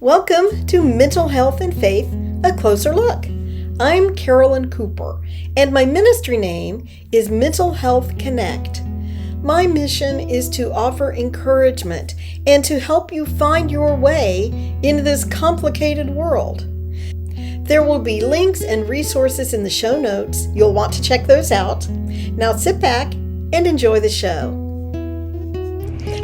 Welcome to Mental Health and Faith, A Closer Look. I'm Carolyn Cooper, and my ministry name is Mental Health Connect. My mission is to offer encouragement and to help you find your way into this complicated world. There will be links and resources in the show notes. You'll want to check those out. Now sit back and enjoy the show.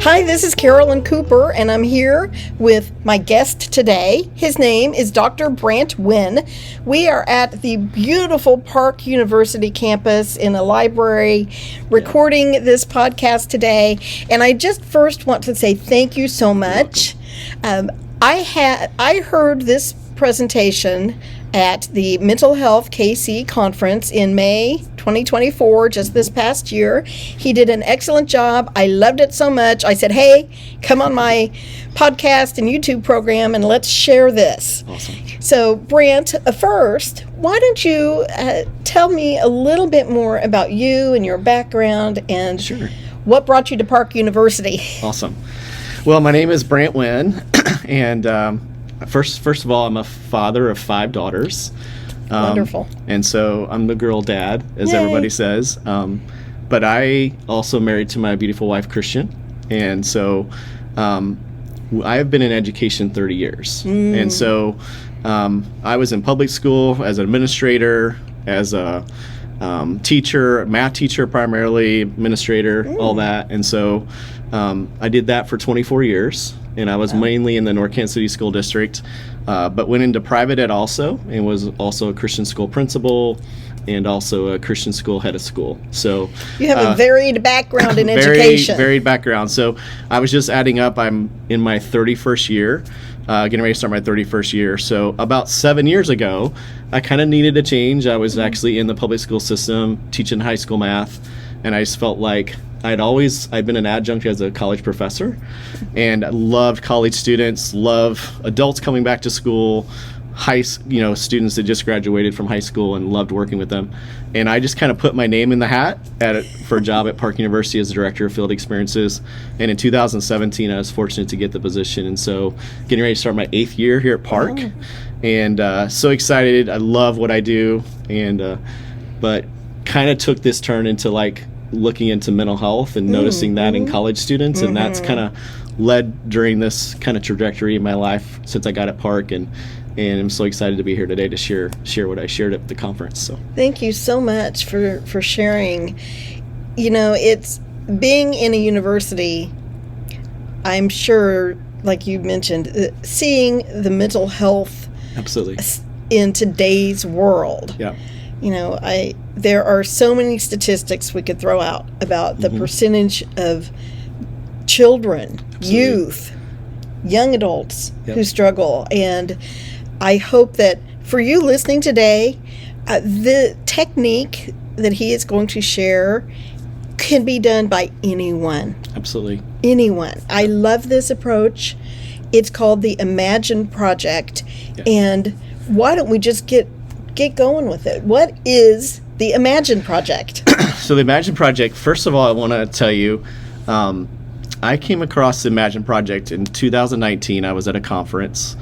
Hi, this is Carolyn Cooper, and I'm here with my guest today. His name is Dr. Brant Winn. We are at the beautiful Park University campus in a library recording this podcast today. And I just first want to say thank you so much. I heard this presentation at the Mental Health KC conference in May 2024, just this past year. He did an excellent job. I loved it so much. I said, hey, come on my podcast and YouTube program and let's share this. Awesome. So, Brant, first, why don't you tell me a little bit more about you and your background and what brought you to Park University? Awesome. Well, my name is Brant Winn, and First of all, I'm a father of 5 daughters. Wonderful. And so I'm the girl dad, as Yay. Everybody says. But I also married to my beautiful wife, Christian. And so I have been in education 30 years. And so I was in public school as an administrator, as a teacher, math teacher primarily, administrator, all that. And so I did that for 24 years. And I was mainly in the North Kansas City School District, but went into private ed also, and was also a Christian school principal, and also a Christian school head of school. So you have a varied background in education. Varied background. So I was just adding up. I'm in my 31st year, getting ready to start my 31st year. So about 7 years ago, I kind of needed a change. I was actually in the public school system, teaching high school math, and I just felt like I'd been an adjunct as a college professor, and I loved college students, love adults coming back to school, students that just graduated from high school, and loved working with them. And I just kind of put my name in the hat for a job at Park University as the director of field experiences. And in 2017, I was fortunate to get the position. And so getting ready to start my 8th year here at Park, and so excited. I love what I do, and but kind of took this turn into looking into mental health and noticing that in college students, and that's kind of led during this kind of trajectory in my life since I got at Park, and I'm so excited to be here today to share what I shared at the conference. So thank you so much for sharing. You know, it's being in a university, I'm sure, like you mentioned, seeing the mental health absolutely in today's world. Yeah. You know, there are so many statistics we could throw out about the percentage of children, youth, young adults who struggle. And I hope that for you listening today, the technique that he is going to share can be done by anyone. Absolutely. Anyone. I love this approach. It's called the Imagine Project. Yeah. And why don't we just get going with it? What is the Imagine Project? So the Imagine Project, first of all, I want to tell you, I came across the Imagine Project in 2019. I was at a conference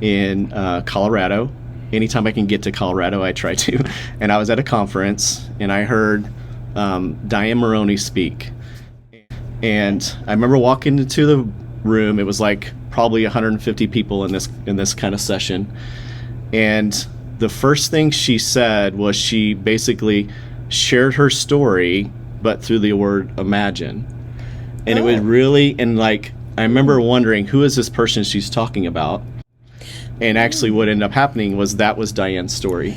in Colorado. Anytime I can get to Colorado, I try to. And I was at a conference, and I heard Dianne Mahoney speak. And I remember walking into the room. It was probably 150 people in this kind of session. And the first thing she said was she basically shared her story, but through the word imagine. And it was really, I remember wondering, who is this person she's talking about? And actually what ended up happening was Diane's story.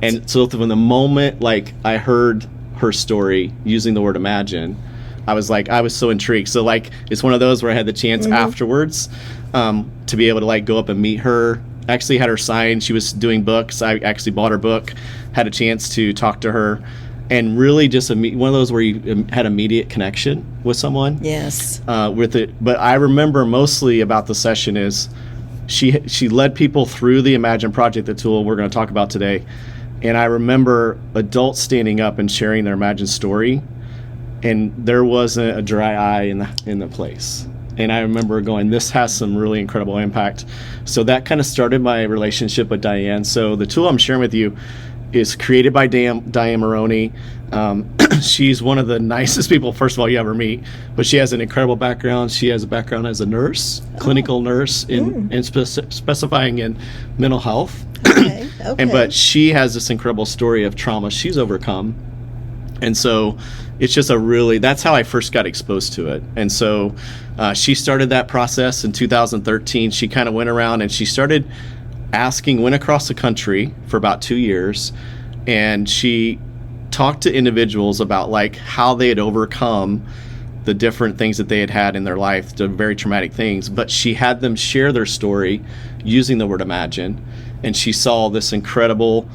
And so from the moment I heard her story using the word imagine, I was so intrigued. So it's one of those where I had the chance afterwards to be able to go up and meet her. Actually had her signed. She was doing books. I actually bought her book, had a chance to talk to her, and really just one of those where you had immediate connection with someone. Yes. With it, but I remember mostly about the session is she led people through the Imagine Project, the tool we're going to talk about today, and I remember adults standing up and sharing their Imagine story, and there wasn't a dry eye in the place. And I remember going, this has some really incredible impact. So that kind of started my relationship with Dianne. So the tool I'm sharing with you is created by Dianne Mahoney. She's one of the nicest people, first of all, you ever meet, but she has an incredible background. She has a background as a nurse, clinical nurse, in specifying in mental health. Okay. But she has this incredible story of trauma she's overcome. And so it's just that's how I first got exposed to it. And so she started that process in 2013. She kind of went around and she started went across the country for about 2 years, and she talked to individuals about like how they had overcome the different things that they had in their life, the very traumatic things, but she had them share their story using the word imagine, and she saw this incredible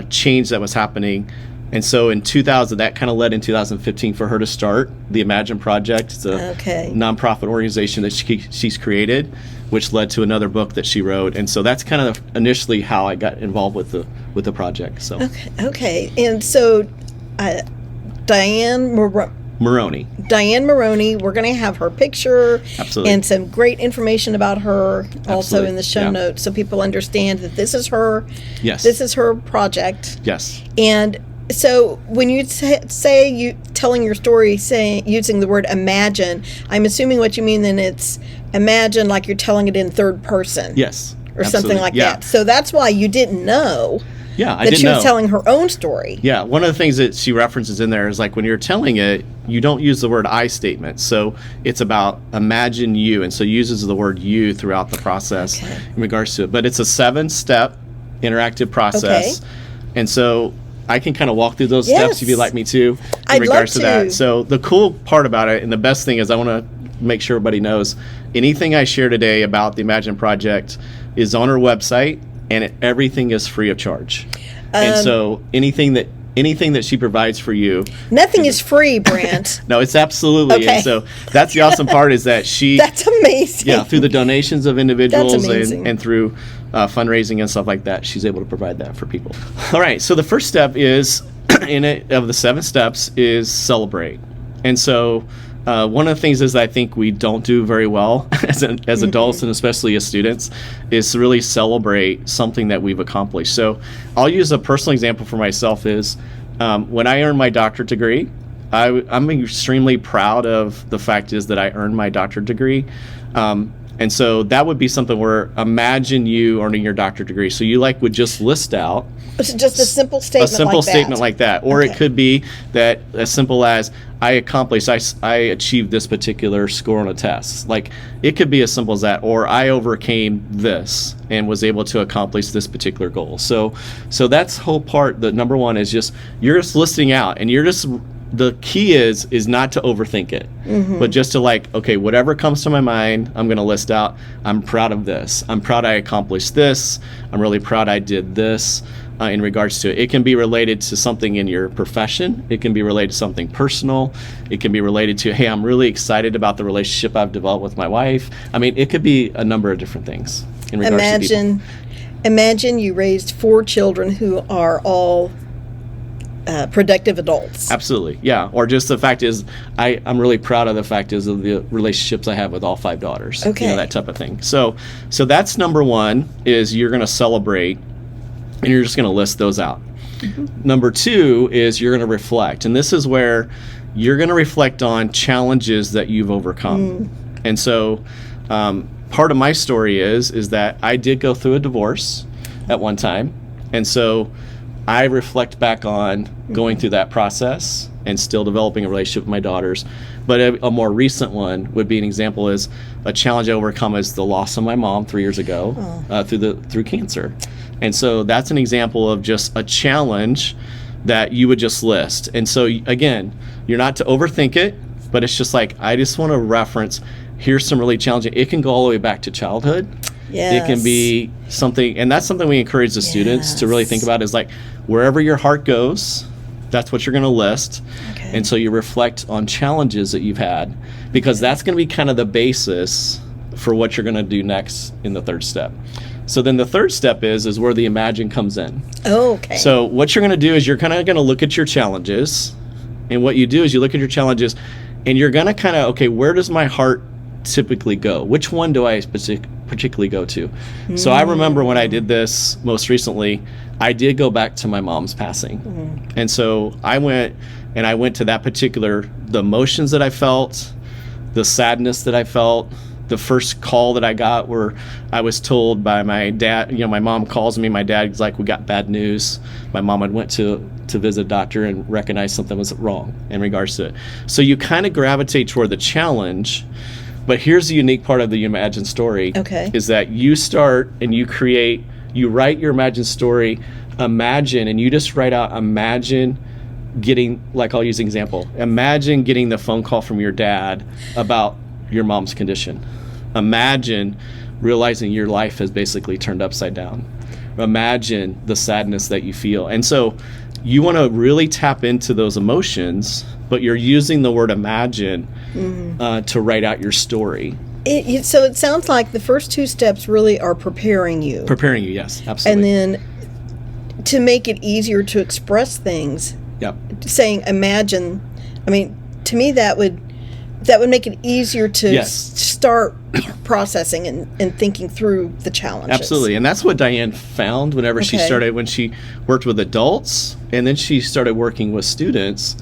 change that was happening. And so in 2000, that kind of led in 2015 for her to start the Imagine Project. It's a nonprofit organization that she's created, which led to another book that she wrote. And so that's kind of initially how I got involved with the project. So okay. And so Dianne Mahoney, we're going to have her picture. Absolutely. And some great information about her also Absolutely. in the show notes, so people understand that this is her. Yes. This is her project. Yes. And so when you say you telling your story, using the word imagine, I'm assuming what you mean then it's imagine like you're telling it in third person. Yes. Or something like that. So that's why you didn't know that she was telling her own story. Yeah. One of the things that she references in there is like when you're telling it, you don't use the word I statement. So it's about imagine you. And so uses the word you throughout the process in regards to it. But it's a 7-step interactive process. Okay. And so I can kind of walk through those steps if you'd like me to in regards to that. So the cool part about it, and the best thing is I want to make sure everybody knows anything I share today about the Imagine Project is on our website, and everything is free of charge. And so anything that she provides for you. Nothing is free, Brant. No, it's absolutely. Okay. And so that's the awesome part is that she. That's amazing. Yeah, through the donations of individuals and through fundraising and stuff like that, she's able to provide that for people. All right, so the first step is, of the 7 steps, is celebrate. And so one of the things is I think we don't do very well as adults and especially as students is to really celebrate something that we've accomplished. So I'll use a personal example for myself is when I earned my doctorate degree, I'm extremely proud of the fact is that I earned my doctorate degree. And so that would be something where imagine you earning your doctorate degree. So you would just list out just a simple statement like that. Or it could be that as simple as I achieved this particular score on a test. Like it could be as simple as that. Or I overcame this and was able to accomplish this particular goal. So that's the whole part. The number one is you're just listing out, and the key is not to overthink it, but just to okay, whatever comes to my mind, I'm going to list out. I'm proud of this. I'm proud I accomplished this. I'm really proud I did this in regards to it. It can be related to something in your profession. It can be related to something personal. It can be related to, hey, I'm really excited about the relationship I've developed with my wife. I mean, it could be a number of different things in regards to people. Imagine you raised 4 children who are all productive adults. Absolutely, yeah. Or just the fact is, I'm really proud of the fact is of the relationships I have with all 5 daughters. Okay. That type of thing. So that's number one is you're going to celebrate, and you're just going to list those out. Number 2 is you're going to reflect, and this is where you're going to reflect on challenges that you've overcome. And so part of my story is that I did go through a divorce at one time, and so I reflect back on going through that process and still developing a relationship with my daughters. But a more recent one would be an example is a challenge I overcome is the loss of my mom 3 years ago through cancer. And so that's an example of just a challenge that you would just list. And so again, you're not to overthink it, but it's just I just want to reference, here's some really challenging. It can go all the way back to childhood. Yes. It can be something, and that's something we encourage the students to really think about is wherever your heart goes, that's what you're going to list. Okay. And so you reflect on challenges that you've had, because that's going to be kind of the basis for what you're going to do next in the 3rd step. So then the 3rd step is where the imagine comes in. Oh, okay. So what you're going to do is you're kind of going to look at your challenges, and what you do is you look at your challenges, and you're going to kind of, okay, where does my heart typically go? Which one do I particularly go to? So I remember when I did this most recently, I did go back to my mom's passing. And so I went to that particular, the emotions that I felt, the sadness that I felt, the first call that I got where I was told by my dad, my mom calls me, my dad's like, we got bad news. My mom had went to visit a doctor and recognized something was wrong in regards to it. So you kind of gravitate toward the challenge, but here's the unique part of the imagined story, is that you start and you write your imagined story, imagine, and you just write out, imagine getting, like I'll use an example, imagine getting the phone call from your dad about your mom's condition. Imagine realizing your life has basically turned upside down. Imagine the sadness that you feel. And so you want to really tap into those emotions, but you're using the word imagine to write out your story. So it sounds like the first two steps really are preparing you. Preparing you, yes, absolutely. And then to make it easier to express things, saying imagine, to me that would make it easier to start processing and thinking through the challenges. Absolutely. And that's what Dianne found whenever she started, when she worked with adults and then she started working with students,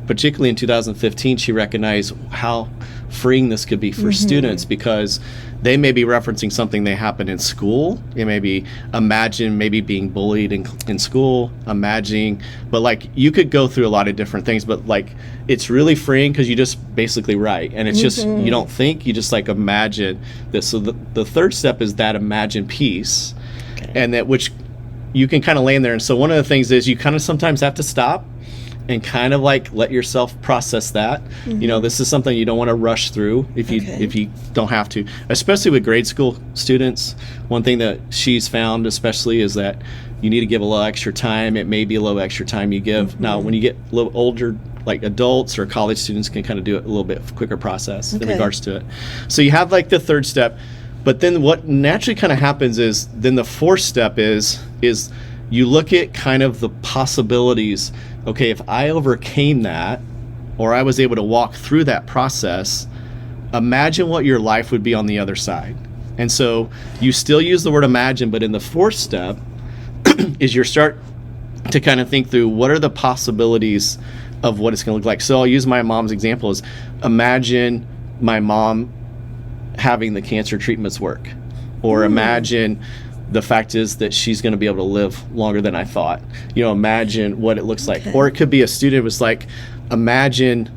particularly in 2015, she recognized how freeing this could be for students, because they may be referencing something that happened in school. It may be, imagine maybe being bullied in school, but like you could go through a lot of different things, but like it's really freeing because you just basically write, and it's just, you don't think, you just like imagine this. So the third step is that imagine piece, and that which you can kind of land there. And so one of the things is you kind of sometimes have to stop and kind of like let yourself process that. This is something you don't want to rush through if you don't have to, especially with grade school students. One thing that she's found especially is that you need to give a little extra time. It may be a little extra time you give. Now, when you get a little older, like adults or college students can kind of do it a little bit quicker process in regards to it. So you have like the third step, but then what naturally kind of happens is then the fourth step is you look at kind of the possibilities. Okay, if I overcame that, or I was able to walk through that process, imagine what your life would be on the other side. And so you still use the word imagine, but in the fourth step is you start to kind of think through what are the possibilities of what it's going to look like. So I'll use my mom's example is imagine my mom having the cancer treatments work, or imagine the fact is that she's going to be able to live longer than I thought. Imagine what it looks like. Or it could be a student was like, imagine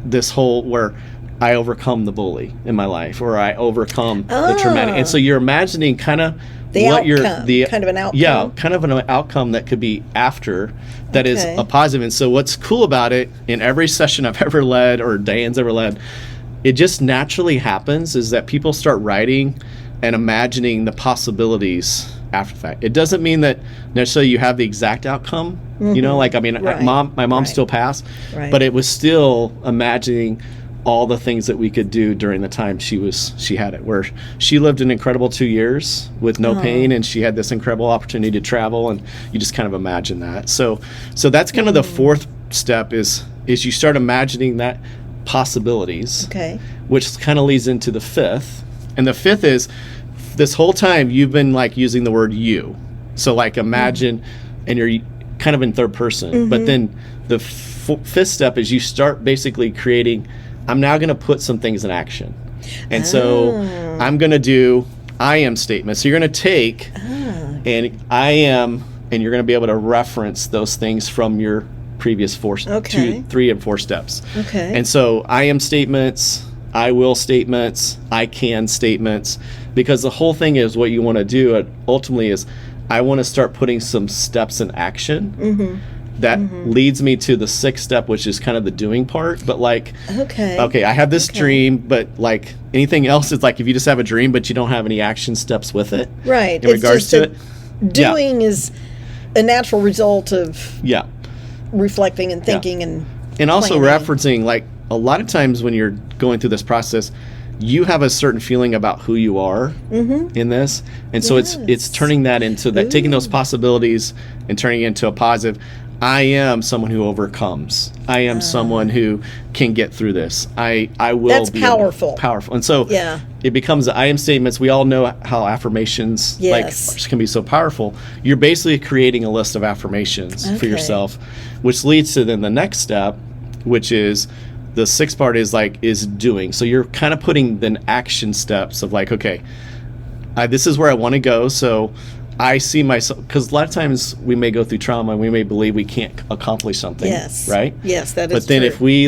this whole where I overcome the bully in my life, or I overcome the traumatic. And so you're imagining kind of kind of an outcome. Yeah, kind of an outcome that could be after that is a positive. And so what's cool about it, in every session I've ever led or Dianne's ever led, it just naturally happens is that people start writing and imagining the possibilities after the fact. It doesn't mean that necessarily you have the exact outcome. My mom still passed, but it was still imagining all the things that we could do during the time she had it, where she lived an incredible 2 years with no pain, and she had this incredible opportunity to travel, and you just kind of imagine that. So that's kind of the fourth step is you start imagining that possibilities, which kind of leads into the fifth. And the fifth is, this whole time you've been like using the word you. So like imagine, and you're kind of in third person. But then the fifth step is you start basically creating, I'm now going to put some things in action. And so I'm going to do I am statements. So you're going to take and I am, and you're going to be able to reference those things from your previous 2, 3, and 4 steps. And so I am statements, I will statements, I can statements, because the whole thing is what you want to do ultimately is I want to start putting some steps in action that leads me to the sixth step, which is kind of the doing part. But like, I have this dream, but like anything else is like if you just have a dream, but you don't have any action steps with it. Right. In regards to it. Doing is a natural result of reflecting and thinking and also planning. Referencing, like a lot of times when you're going through this process, you have a certain feeling about who you are in this, and so it's turning that into that, taking those possibilities and turning it into a positive. I am someone who overcomes. I am someone who can get through this. I will That's be powerful. Powerful. And so it becomes the I am statements. We all know how affirmations can be so powerful. You're basically creating a list of affirmations for yourself, which leads to then the next step, which is the sixth part is doing. So you're kind of putting then action steps of like, okay, this is where I want to go. So I see myself, because a lot of times we may go through trauma and we may believe we can't accomplish something. Yes. Right? Yes, that is But then true. if we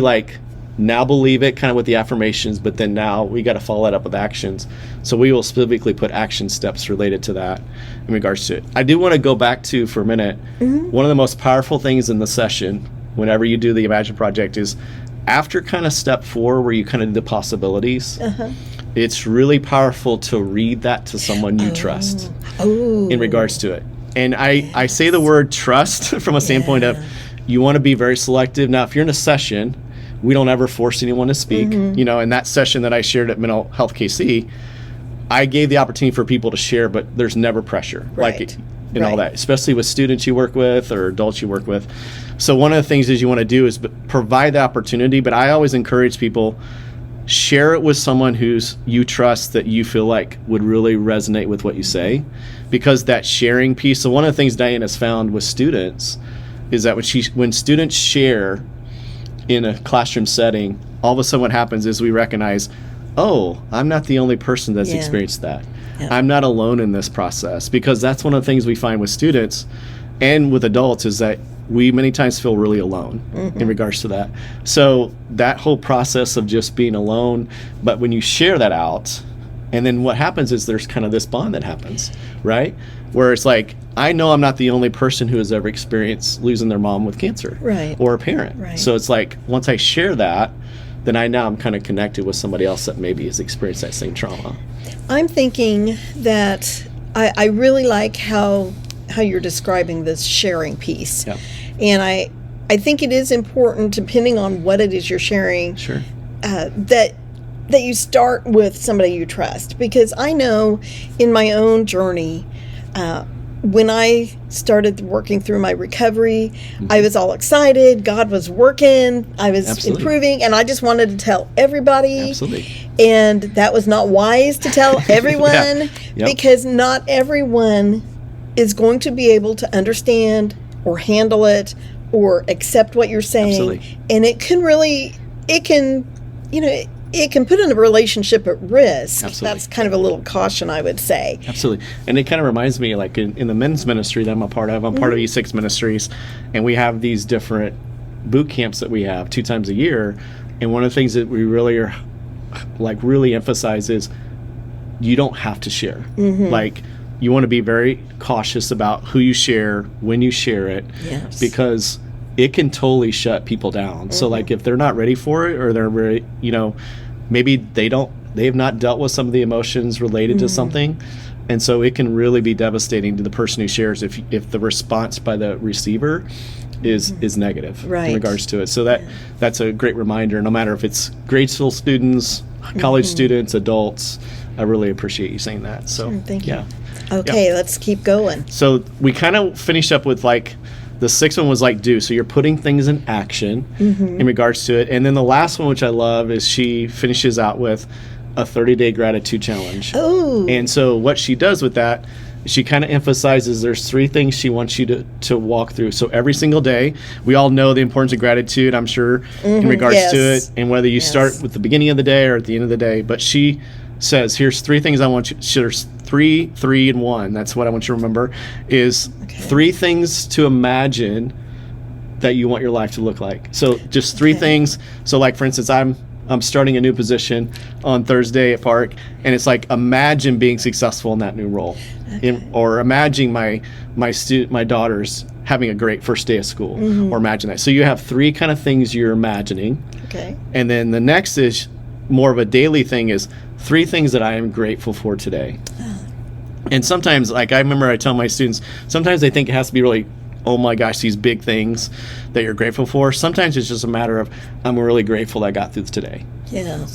now believe it kind of with the affirmations, but then now we got to follow that up with actions. So we will specifically put action steps related to that in regards to it. I do want to go back to, for a minute, one of the most powerful things in the session, whenever you do the Imagine Project, is after kind of step 4, where you kind of do the possibilities, it's really powerful to read that to someone you trust in regards to it. And I say the word trust from a standpoint of you want to be very selective. Now, if you're in a session, we don't ever force anyone to speak. You know, in that session that I shared at Mental Health KC, I gave the opportunity for people to share, but there's never pressure. And all that, especially with students you work with or adults you work with. So one of the things is you want to do is provide the opportunity, but I always encourage people, share it with someone who's you trust that you feel like would really resonate with what you say, because that sharing piece. So one of the things Dianne has found with students is that when students share in a classroom setting, all of a sudden what happens is we recognize, oh, I'm not the only person that's experienced that. I'm not alone in this process, because that's one of the things we find with students and with adults is that we many times feel really alone in regards to that. So that whole process of just being alone, but when you share that out, and then what happens is there's kind of this bond that happens, right? Where it's like, I know I'm not the only person who has ever experienced losing their mom with cancer or a parent. So it's like, once I share that, then I'm kind of connected with somebody else that maybe has experienced that same trauma. I'm thinking that I really like how you're describing this sharing piece. And I think it is important, depending on what it is you're sharing, that you start with somebody you trust. Because I know in my own journey, when I started working through my recovery, I was all excited. God was working. I was improving. And I just wanted to tell everybody. And that was not wise to tell everyone because not everyone is going to be able to understand or handle it or accept what you're saying. And it can put in a relationship at risk. That's kind of a little caution, I would say. And it kind of reminds me, like in the men's ministry that I'm a part of, I'm part of E6 Ministries, and we have these different boot camps that we have 2 times a year. And one of the things that we really are really emphasize is you don't have to share. Like, you want to be very cautious about who you share, when you share it, because it can totally shut people down. So like if they're not ready for it, or they're very, maybe they have not dealt with some of the emotions related to something. And so it can really be devastating to the person who shares if the response by the receiver is negative in regards to it. So that's a great reminder. No matter if it's grade school students, college students, adults, I really appreciate you saying that. So thank you. Okay, let's keep going. So we kind of finished up with the sixth one was do. So you're putting things in action in regards to it. And then the last one, which I love, is she finishes out with a 30-day gratitude challenge. And so what she does with that, she kind of emphasizes there's 3 things she wants you to walk through. So every single day, we all know the importance of gratitude, I'm sure, in regards to it. And whether you start with the beginning of the day or at the end of the day. But she says, here's 3 things I want you, there's 3, 3, and 1. That's what I want you to remember, is 3 things to imagine that you want your life to look like. So just 3 things. So like, for instance, I'm starting a new position on Thursday at Park, and it's like, imagine being successful in that new role. Or imagine my daughters having a great first day of school, or imagine that. So you have 3 kind of things you're imagining. And then the next is more of a daily thing, is 3 things that I am grateful for today. And sometimes, I remember I tell my students, sometimes they think it has to be really, oh my gosh, these big things that you're grateful for. Sometimes it's just a matter of, I'm really grateful that I got through today.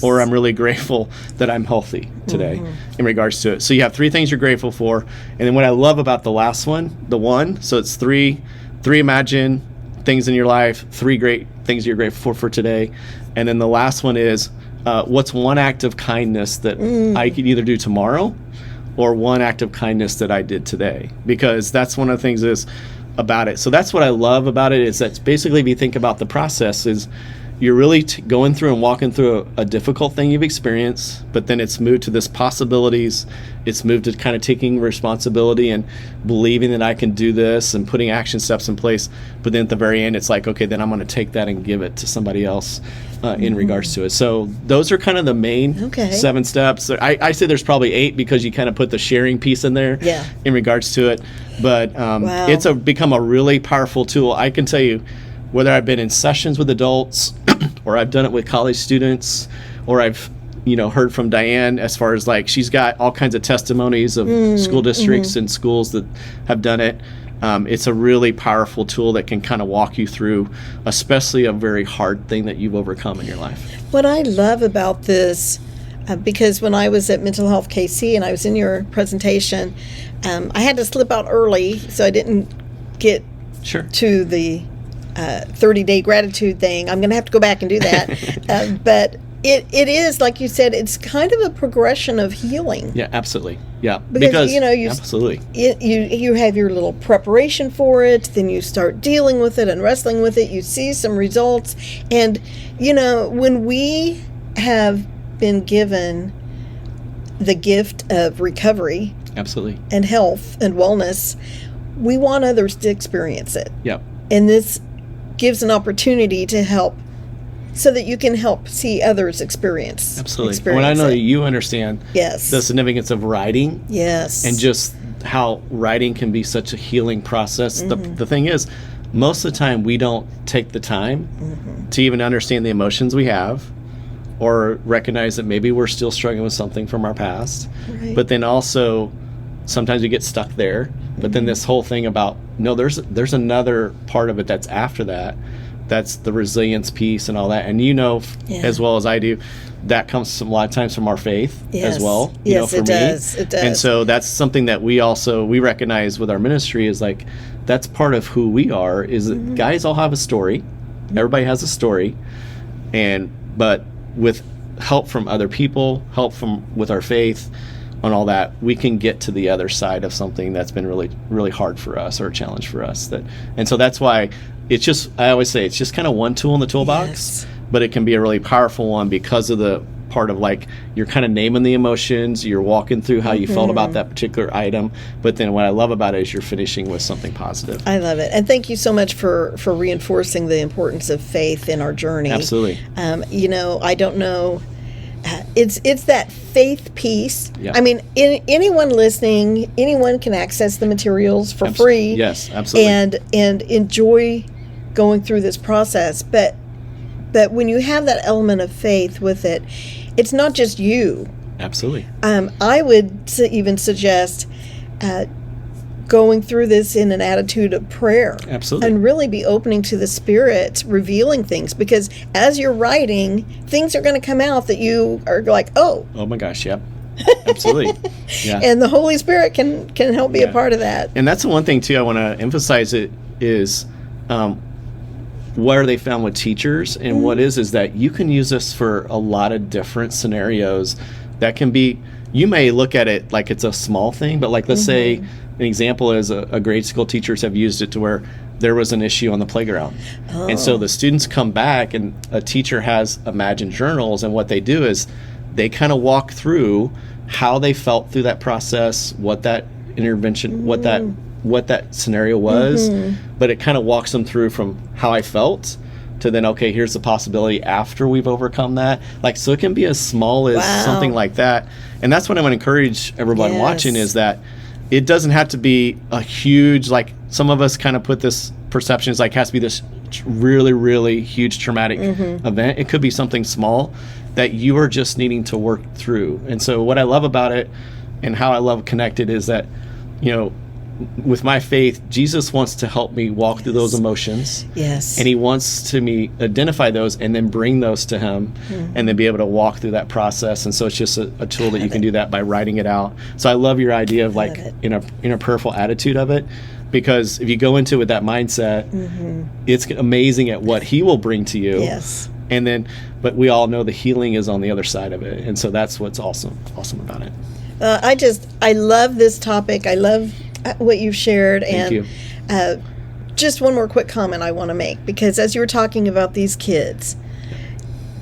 Or I'm really grateful that I'm healthy today in regards to it. So you have 3 things you're grateful for. And then what I love about the last one, the 1, so it's 3 imagine, things in your life, 3 great things you're grateful for today. And then the last one is, what's one act of kindness that I could either do tomorrow or one act of kindness that I did today? Because that's one of the things is about it. So that's what I love about it, is that basically if you think about the process is you're really going through and walking through a difficult thing you've experienced, but then it's moved to this possibilities. It's moved to kind of taking responsibility and believing that I can do this and putting action steps in place. But then at the very end, it's like, okay, then I'm going to take that and give it to somebody else in regards to it. So those are kind of the main 7 steps. I say there's probably 8 because you kind of put the sharing piece in there in regards to it. But it's become a really powerful tool. I can tell you, whether I've been in sessions with adults or I've done it with college students, or I've heard from Dianne as far as like she's got all kinds of testimonies of school districts and schools that have done it. It's a really powerful tool that can kind of walk you through, especially a very hard thing that you've overcome in your life. What I love about this, because when I was at Mental Health KC and I was in your presentation, I had to slip out early, so I didn't get to the 30-day gratitude thing. I'm going to have to go back and do that. But it is, like you said, it's kind of a progression of healing. Yeah, absolutely. Yeah. Because you absolutely. You have your little preparation for it, then you start dealing with it and wrestling with it. You see some results. And, when we have been given the gift of recovery absolutely and health and wellness, we want others to experience it. Yep. And this gives an opportunity to help, so that you can help see others experience. Absolutely. When I know you understand the significance of writing, and just how writing can be such a healing process. The thing is, most of the time we don't take the time to even understand the emotions we have, or recognize that maybe we're still struggling with something from our past. Right. But then also, sometimes we get stuck there. But then this whole thing about, no, there's another part of it that's after that. That's the resilience piece and all that. And as well as I do, that comes a lot of times from our faith as well. Yes, it does. It does. And so that's something that we recognize with our ministry is like, that's part of who we are, is that guys all have a story. Everybody has a story. But with help from other people, with our faith, on all that, we can get to the other side of something that's been really, really hard for us, or a challenge for us. And so that's why I always say it's just kind of one tool in the toolbox, but it can be a really powerful one because of the part of like, you're kind of naming the emotions, you're walking through how you felt about that particular item. But then what I love about it is you're finishing with something positive. I love it. And thank you so much for reinforcing the importance of faith in our journey. Absolutely. I don't know. It's that faith piece. Yeah. I mean, anyone listening, anyone can access the materials for free. Yes, absolutely. And enjoy going through this process. But when you have that element of faith with it, it's not just you. Absolutely. I would even suggest going through this in an attitude of prayer. Absolutely. And really be opening to the Spirit revealing things, because as you're writing, things are going to come out that you are like, oh my gosh, yep. Absolutely. Yeah. And the Holy Spirit can help be a part of that. And that's the one thing too I want to emphasize is what are they found with teachers, and what is that you can use this for a lot of different scenarios that can be, you may look at it like it's a small thing, but like let's say an example is a grade school teachers have used it to where there was an issue on the playground. And so the students come back and a teacher has imagined journals, and what they do is they kind of walk through how they felt through that process, what that intervention, what that scenario was, but it kind of walks them through from how I felt to then, okay, here's the possibility after we've overcome that. Like, so it can be as small as something like that. And that's what I want to encourage everyone watching, is that it doesn't have to be a huge, like some of us kind of put this perception as like has to be this really, really huge traumatic event. It could be something small that you are just needing to work through. And so what I love about it and how I love Connected is that, with my faith, Jesus wants to help me walk through those emotions. Yes. And he wants to me identify those and then bring those to him and then be able to walk through that process. And so it's just a tool that you can do that by writing it out. So I love your idea of like in a prayerful attitude of it, because if you go into it with that mindset, it's amazing at what he will bring to you. Yes. And then, but we all know the healing is on the other side of it. And so that's what's awesome about it. I love this topic. I love what you've shared. Thank you. Just one more quick comment I want to make, because as you were talking about these kids,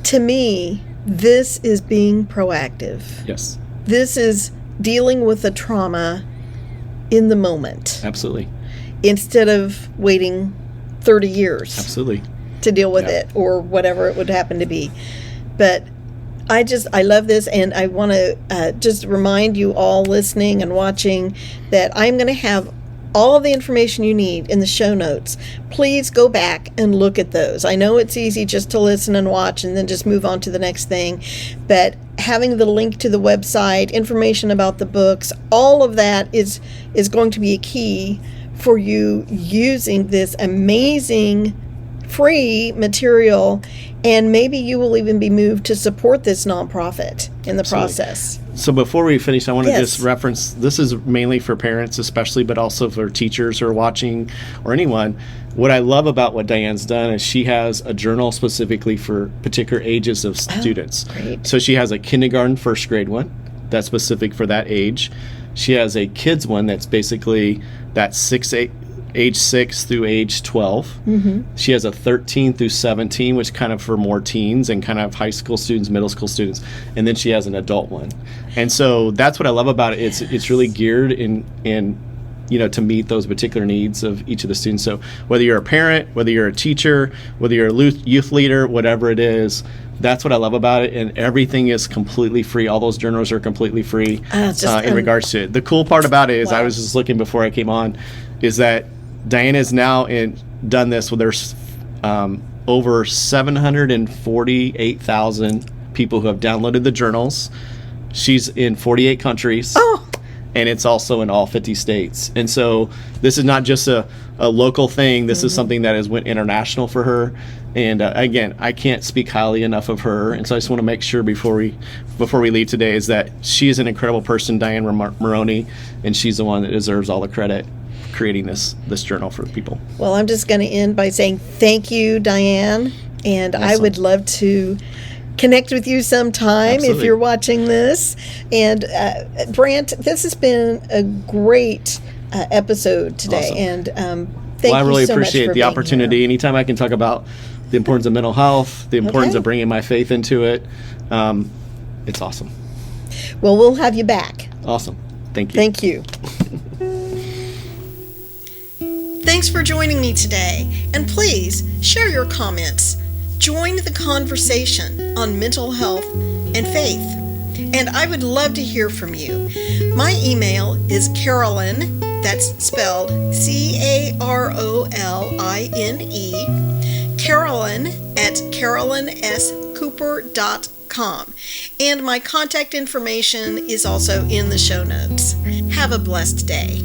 to me, this is being proactive. Yes. This is dealing with the trauma in the moment. Absolutely. Instead of waiting 30 years. Absolutely. To deal with it, or whatever it would happen to be. But I love this, and I want to just remind you all listening and watching that I'm going to have all of the information you need in the show notes. Please go back and look at those. I know it's easy just to listen and watch and then just move on to the next thing, but having the link to the website, information about the books, all of that is going to be a key for you using this amazing free material, and maybe you will even be moved to support this nonprofit in the process. So before we finish, I want to just reference, this is mainly for parents especially, but also for teachers who are watching or anyone. What I love about what Dianne's done is she has a journal specifically for particular ages of students. Great. So she has a kindergarten, first grade one that's specific for that age. She has a kids one that's basically that age 6 through age 12. She has a 13 through 17, which kind of for more teens and kind of high school students, middle school students, and then she has an adult one. And so that's what I love about it. It's really geared in to meet those particular needs of each of the students. So whether you're a parent, whether you're a teacher, whether you're a youth leader, whatever it is, that's what I love about it, and everything is completely free. All those journals are completely free in regards to it. The cool part about it is, I was just looking before I came on, is that Dianne has now done this with there's over 748,000 people who have downloaded the journals. She's in 48 countries. And it's also in all 50 states. And so this is not just a local thing. This is something that has went international for her. And again, I can't speak highly enough of her. And so I just want to make sure before we leave today is that she is an incredible person, Dianne Mahoney, and she's the one that deserves all the credit creating this journal for people. Well, I'm just going to end by saying thank you, Dianne. And I would love to connect with you sometime if you're watching this. And Brant, this has been a great episode today. And thank you I really so appreciate much for the opportunity. Here. Anytime I can talk about the importance of mental health, the importance of bringing my faith into it, it's awesome. Well, we'll have you back. Awesome. Thank you. Thank you. Thanks for joining me today. And please share your comments. Join the conversation on mental health and faith. And I would love to hear from you. My email is Carolyn, that's spelled Caroline, Carolyn at carolinscooper.com. And my contact information is also in the show notes. Have a blessed day.